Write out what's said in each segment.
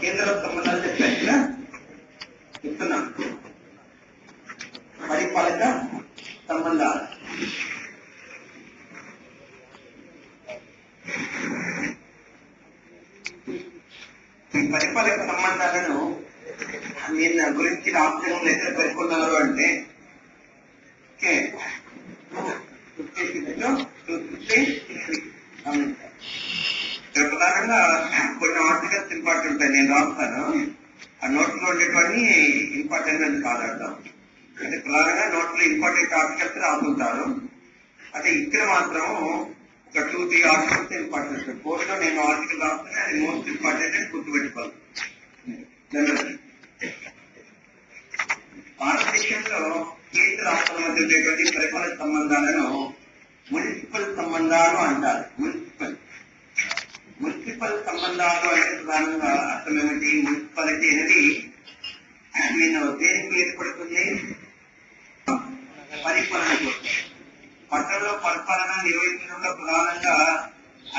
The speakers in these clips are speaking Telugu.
కేంద్ర సంబంధాలు చెప్పాను కదా, చెప్తున్నాను. పరిపాలక సంబంధాలు. ఈ పరిపాలక సంబంధాలను నేను నా గురించి రాష్ట్రంలో ఎక్కడ పేర్కొన్నారు అంటే ప్రధానంగా కొన్ని ఆర్టికల్స్ ఇంపార్టెంట్ ఉంటాయి, నేను రాస్తాను. ఆ నోట్లో ఉండేటువంటి ఇంపార్టెంట్ అని కాదర్థం. అంటే ప్రధానంగా నోట్లో ఇంపార్టెంట్ ఆర్టికల్స్ రాస్తుంటారు. అంటే ఇక్కడ మాత్రం ఒక 2-3 ఆర్టికల్స్ ఇంపార్టెంట్. కోర్టులో నేను ఆర్టికల్ రాస్తే అది మోస్ట్ ఇంపార్టెంట్ అని గుర్తుపెట్టుకోవాలి. భారతదేశంలో కేంద్ర రాష్ట్రాల మధ్య ఉండేటువంటి పరిపాలన సంబంధాలను మున్సిపల్ సంబంధాలు అంటారు. మున్సిపల్ సంబంధాలు అంటే ప్రధానంగా అర్థం ఏమిటి? మున్సిపాలిటీ అనేది నేను దేనికి ఏర్పడుతుంది? పరిపాలన కోసం. పట్టణంలో పరిపాలన నిర్వహించడంలో ప్రధానంగా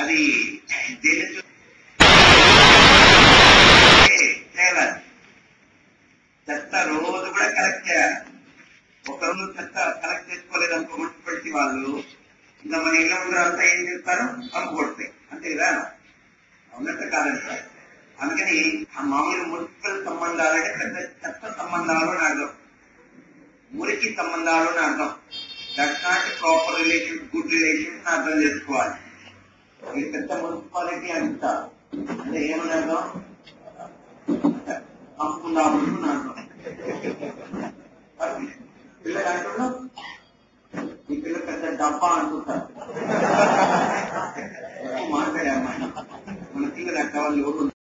అది దేని చేయాలి. చెత్త రోజు కూడా కలెక్ట్ చేయాలి. ఒకరోజు చెత్త కలెక్ట్ చేసుకోలేదనుకో మున్సిపాలిటీ వాళ్ళు, ఇంకా మన ఇళ్ళ ముందు అంతా ఏం చేస్తారు? పంపు కొడతాయి. అంతే కదా, ఉన్నట్టు కాదంటారు. అందుకని ఆ మామూలు మున్సిపల్ సంబంధాలంటే పెద్ద చెత్త సంబంధాలు అని అర్థం, మురికి సంబంధాలు అని అర్థం. That's not proper relations, good relations అర్థం చేసుకోవాలి. ఈ పెద్ద మున్సిపాలిటీ అంటారు అంటే ఏమని అర్థం? పంపుకుందాము అర్థం. పిల్లలు అంటున్నా ఈ పిల్ల పెద్ద డబ్బా అంటుంటారు. మాట్లాడే అమ్మాయి మన పిల్లలు అక్క వాళ్ళు ఎవరు